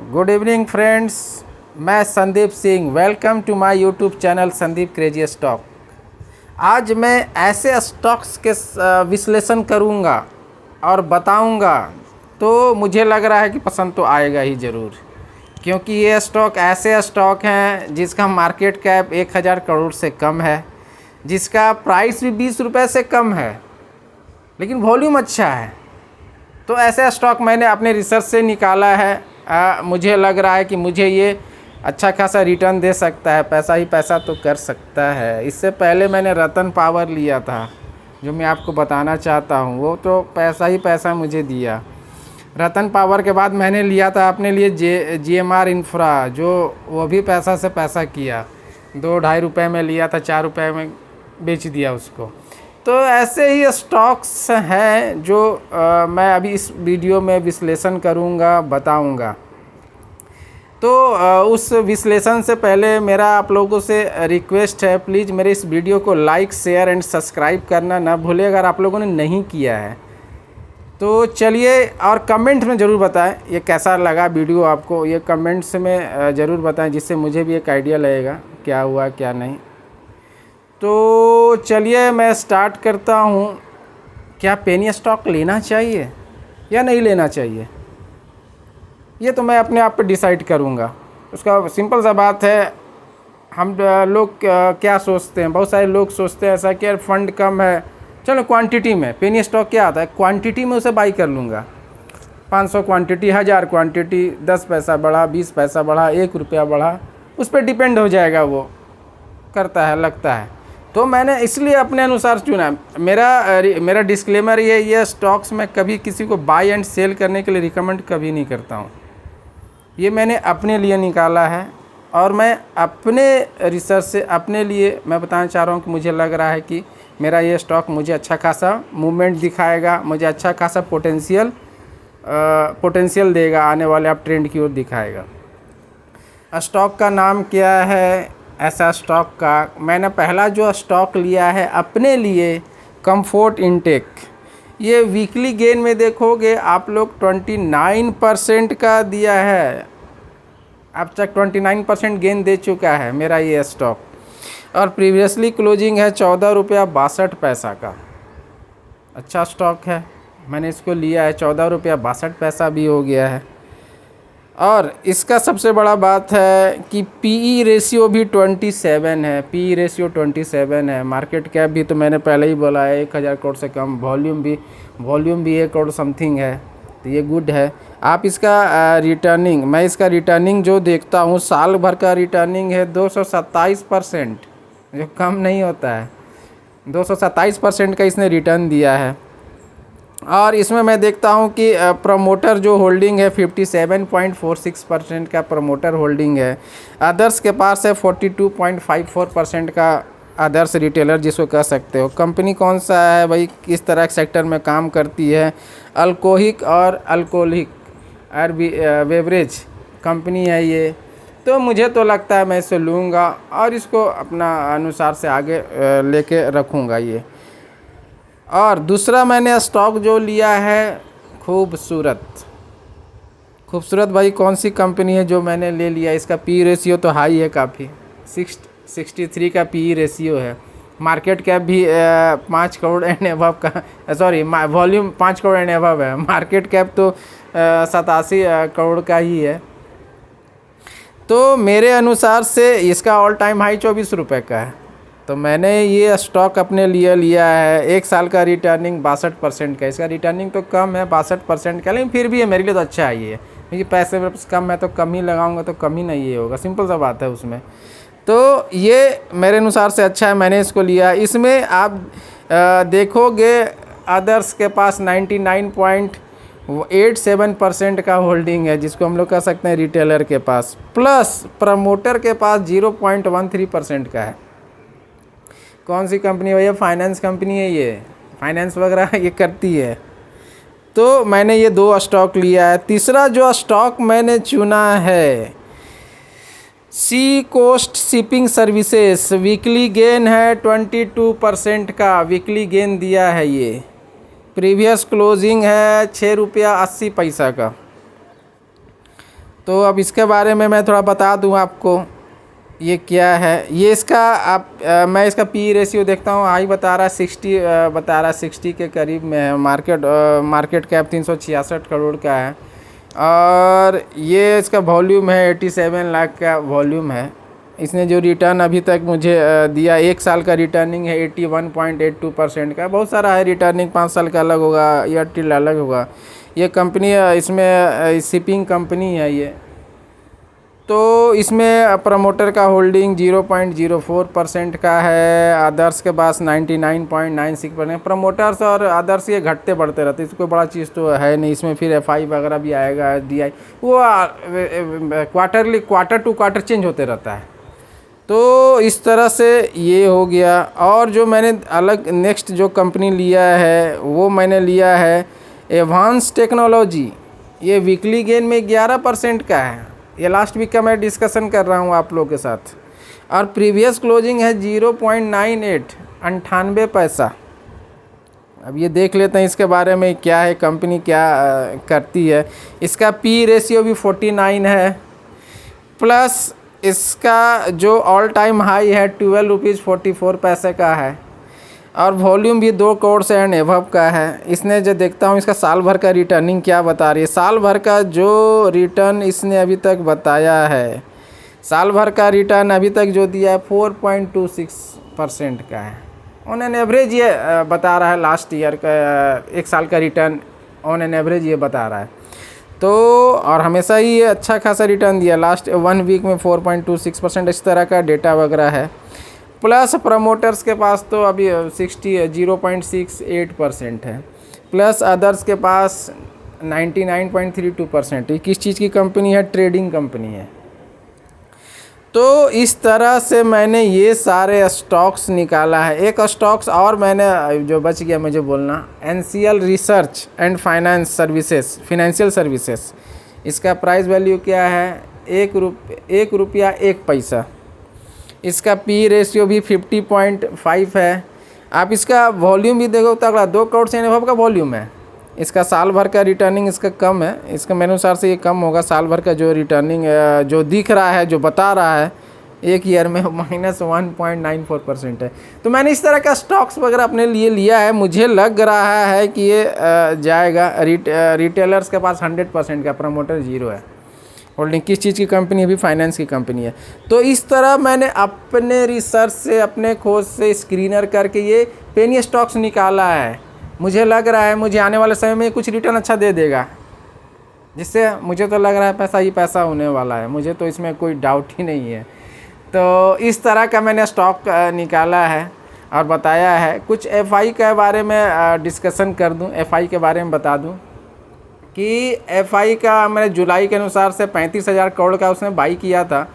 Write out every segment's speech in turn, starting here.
Good evening friends, मैं Sandeep Singh. Welcome to my YouTube channel Sandeep crazy stock. आज मैं ऐसे स्टॉक्स के विश्लेषण करूंगा और बताऊंगा, तो मुझे लग रहा है कि पसंद तो आएगा ही ज़रूर, क्योंकि ये स्टॉक ऐसे स्टॉक हैं जिसका मार्केट कैप 1000 करोड़ से कम है, जिसका प्राइस भी 20 रुपये से कम है, लेकिन वॉल्यूम अच्छा है। तो ऐसे स्टॉक मैंने अपने रिसर्च से निकाला है। मुझे लग रहा है कि मुझे ये अच्छा खासा रिटर्न दे सकता है, पैसा ही पैसा तो कर सकता है। इससे पहले मैंने रतन पावर लिया था, जो मैं आपको बताना चाहता हूँ, वो तो पैसा ही पैसा मुझे दिया। रतन पावर के बाद मैंने लिया था अपने लिए GMR इंफ्रा, जो वो भी पैसा से पैसा किया। 2-2.5 रुपये में लिया था, 4 रुपये में बेच दिया उसको। तो ऐसे ही स्टॉक्स हैं जो मैं अभी इस वीडियो में विश्लेषण करूंगा, बताऊंगा। तो उस विश्लेषण से पहले मेरा आप लोगों से रिक्वेस्ट है, प्लीज़ मेरे इस वीडियो को लाइक, शेयर एंड सब्सक्राइब करना ना भूलें अगर आप लोगों ने नहीं किया है। तो चलिए, और कमेंट में ज़रूर बताएं ये कैसा लगा वीडियो आपको। ये कमेंट्स में ज़रूर बताएं, जिससे मुझे भी एक आइडिया लगेगा क्या हुआ क्या नहीं। तो चलिए मैं स्टार्ट करता हूँ। क्या पेनी स्टॉक लेना चाहिए या नहीं लेना चाहिए, ये तो मैं अपने आप पे डिसाइड करूँगा। उसका सिंपल सा बात है। हम लोग क्या सोचते हैं, बहुत सारे लोग सोचते हैं ऐसा कि यार फंड कम है, चलो क्वांटिटी में पेनी स्टॉक क्या आता है, क्वांटिटी में उसे बाई कर लूँगा। 500 क्वांटिटी, 1000 क्वांटिटी, 10 पैसा बढ़ा, 20 पैसा बढ़ा, 1 रुपया बढ़ा, उस पर डिपेंड हो जाएगा, वो करता है लगता है। तो मैंने इसलिए अपने अनुसार चुना। मेरा डिस्क्लेमर ये स्टॉक्स में कभी किसी को बाय एंड सेल करने के लिए रिकमेंड कभी नहीं करता हूँ। ये मैंने अपने लिए निकाला है और मैं अपने रिसर्च से अपने लिए मैं बताना चाह रहा हूँ कि मुझे लग रहा है कि मेरा ये स्टॉक मुझे अच्छा खासा मूवमेंट दिखाएगा, मुझे अच्छा खासा पोटेंशियल देगा, आने वाले आप ट्रेंड की ओर दिखाएगा। स्टॉक का नाम क्या है? ऐसा स्टॉक का मैंने पहला जो स्टॉक लिया है अपने लिए, कंफर्ट इंटेक। ये वीकली गेन में देखोगे आप लोग 29% का दिया है, अब तक 29% गेन दे चुका है मेरा ये स्टॉक। और प्रीवियसली क्लोजिंग है 14 रुपया 62 पैसा का। अच्छा स्टॉक है, मैंने इसको लिया है, 14 रुपया 62 पैसा भी हो गया है। और इसका सबसे बड़ा बात है कि PE रेशियो भी 27 है। PE रेशियो 27 है। मार्केट कैप भी तो मैंने पहले ही बोला है 1000 करोड़ से कम। वॉल्यूम भी 1 करोड़ समथिंग है, तो ये गुड है। आप इसका रिटर्निंग, मैं इसका रिटर्निंग जो देखता हूँ, साल भर का रिटर्निंग है 227%, जो कम नहीं होता है। 227% का इसने रिटर्न दिया है। और इसमें मैं देखता हूं कि प्रमोटर जो होल्डिंग है 57.46% का प्रमोटर होल्डिंग है। अदर्स के पास है 42.54% का, अदर्स रिटेलर जिसको कह सकते हो। कंपनी कौन सा है भाई, किस तरह के सेक्टर में काम करती है? अल्कोहलिक और अल्कोहलिक बेवरेज कंपनी है ये। तो मुझे तो लगता है मैं इसे लूँगा और इसको अपना अनुसार से आगे लेके रखूँगा ये। और दूसरा मैंने स्टॉक जो लिया है, खूबसूरत भाई कौन सी कंपनी है जो मैंने ले लिया? इसका PE रेशियो तो हाई है काफ़ी, 63 का PE रेशियो है। मार्केट कैप भी 5 करोड़ एंड अबव का, sorry volume 5 crore and above है। मार्केट कैप तो 87 करोड़ का ही है। तो मेरे अनुसार से इसका ऑल टाइम हाई 24 रुपये का है। तो मैंने ये स्टॉक अपने लिए लिया है। 1 साल का रिटर्निंग 62% का। इसका रिटर्निंग तो कम है 62% का, लेकिन फिर भी है मेरे लिए तो अच्छा है ये, क्योंकि पैसे कम है तो कम ही लगाऊंगा, तो कम ही नहीं ये होगा, सिंपल सा बात है उसमें। तो ये मेरे अनुसार से अच्छा है, मैंने इसको लिया। इसमें आप देखोगे अदर्स के पास 99.87% का होल्डिंग है, जिसको हम लोग कह सकते हैं रिटेलर के पास, प्लस प्रमोटर के पास 0.13% का है। कौन सी कंपनी है भैया? फाइनेंस कंपनी है ये, फाइनेंस वगैरह ये करती है। तो मैंने ये 2 स्टॉक लिया है। तीसरा जो स्टॉक मैंने चुना है, Sea Coast Shipping Services. Weekly gain है 22% का, वीकली गेन दिया है ये। प्रीवियस क्लोजिंग है 6 रुपया 80 पैसा का। तो अब इसके बारे में मैं थोड़ा बता दूं आपको, ये क्या है। ये इसका मैं इसका पी रेशियो देखता हूँ, हाई बता रहा है 60, बता रहा है 60 के करीब में है। मार्केट कैप 366 करोड़ का है। और ये इसका वॉल्यूम है 87 लाख का वॉल्यूम है। इसने जो रिटर्न अभी तक मुझे दिया, 1 साल का रिटर्निंग है 81.82% का। बहुत सारा है रिटर्निंग, 5 साल का अलग होगा, एयरटेल अलग होगा। ये कंपनी इसमें शिपिंग कंपनी है ये। तो इसमें प्रमोटर का होल्डिंग 0.04% का है, अदर्स के पास 99.96%। प्रमोटर्स और अदर्स ये घटते बढ़ते रहते, इसको बड़ा चीज़ तो है नहीं। इसमें फिर FI वगैरह भी आएगा, DI, वो क्वार्टर टू क्वार्टर चेंज होते रहता है। तो इस तरह से ये हो गया। और जो मैंने अलग नेक्स्ट जो कंपनी लिया है वो मैंने लिया है एडवांस टेक्नोलॉजी। ये वीकली गेन में 11% का है। ये लास्ट वीक का मैं डिस्कशन कर रहा हूँ आप लोगों के साथ। और प्रीवियस क्लोजिंग है 0.98, 98 पैसा। अब ये देख लेते हैं इसके बारे में क्या है, कंपनी क्या करती है। इसका पी रेशियो भी 49 है, प्लस इसका जो ऑल टाइम हाई है 12 रुपीज़ 44 पैसे का है। और वॉल्यूम भी 2 करोड़ से एंड एबव का है। इसने जो देखता हूँ इसका साल भर का रिटर्निंग क्या बता रही है। साल भर का जो रिटर्न इसने अभी तक बताया है, साल भर का रिटर्न अभी तक जो दिया है 4.26% का है। ऑन एन एवरेज ये बता रहा है, लास्ट ईयर का 1 साल का रिटर्न ऑन एन एवरेज ये बता रहा है। तो और हमेशा ही ये अच्छा खासा रिटर्न दिया, लास्ट 1 वीक में 4.26%, इस तरह का डेटा वगैरह है। प्लस प्रमोटर्स के पास तो अभी 0.68% है, प्लस अदर्स के पास 99.32%। ये किस चीज़ की कंपनी है? ट्रेडिंग कंपनी है। तो इस तरह से मैंने ये सारे स्टॉक्स निकाला है। एक स्टॉक्स और मैंने जो बच गया मुझे बोलना, NCL research and finance services, financial services. इसका प्राइस वैल्यू क्या है? 1 रुपया 1 पैसा। इसका पी रेशियो भी 50.5 है। आप इसका वॉल्यूम भी देखो तगड़ा, 2 करोड़ से एबव का वॉल्यूम है। इसका साल भर का रिटर्निंग इसका कम है, इसका मेरे अनुसार से ये कम होगा। साल भर का जो रिटर्निंग जो दिख रहा है, जो बता रहा है एक ईयर में, -1.94% है। तो मैंने इस तरह का स्टॉक्स वगैरह अपने लिए लिया है। मुझे लग रहा है कि ये जाएगा। रिटेलर्स के पास 100% का, प्रमोटर 0 है। होल्डिंग किस चीज़ की कंपनी है? भी फाइनेंस की कंपनी है। तो इस तरह मैंने अपने रिसर्च से, अपने खोज से स्क्रीनर करके ये पेनी स्टॉक्स निकाला है। मुझे लग रहा है मुझे आने वाले समय में कुछ रिटर्न अच्छा दे देगा, जिससे मुझे तो लग रहा है पैसा ही पैसा होने वाला है। मुझे तो इसमें कोई डाउट ही नहीं है। तो इस तरह का मैंने स्टॉक निकाला है और बताया है। कुछ FI के बारे में डिस्कशन कर दूं, FI के बारे में बता दूं कि FI का मैंने जुलाई के अनुसार से 35,000 करोड़ का उसने बाई किया था।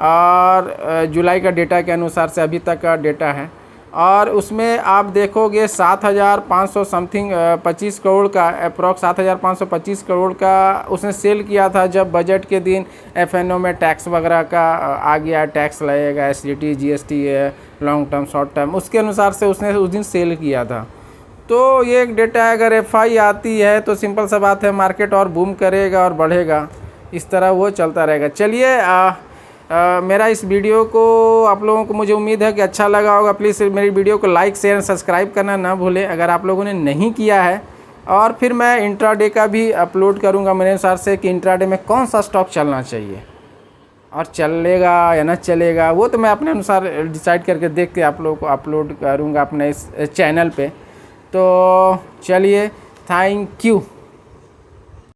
और जुलाई का डेटा के अनुसार से अभी तक का डेटा है। और उसमें आप देखोगे 7,500 समथिंग 25 करोड़ का, अप्रॉक्स 7,525 करोड़ का उसने सेल किया था। जब बजट के दिन FNO में टैक्स वगैरह का आ गया, टैक्स लगेगा, SDT GST है, लॉन्ग टर्म शॉर्ट टर्म, उसके अनुसार से उसने उस दिन सेल किया था। तो ये एक डेटा है। अगर FI आती है तो सिंपल सा बात है, मार्केट और बूम करेगा और बढ़ेगा। इस तरह वो चलता रहेगा। चलिए, मेरा इस वीडियो को आप लोगों को, मुझे उम्मीद है कि अच्छा लगा होगा। प्लीज़ मेरी वीडियो को लाइक शेयर सब्सक्राइब करना ना भूलें अगर आप लोगों ने नहीं किया है। और फिर मैं इंट्राडे का भी अपलोड करूंगा मेरे अनुसार से कि इंट्राडे में कौन सा स्टॉक चलना चाहिए और चलेगा या ना चलेगा, वो तो मैं अपने अनुसार डिसाइड करके देख के आप लोगों को अपलोड करूँगा अपने इस चैनल पर। तो चलिए, थैंक यू।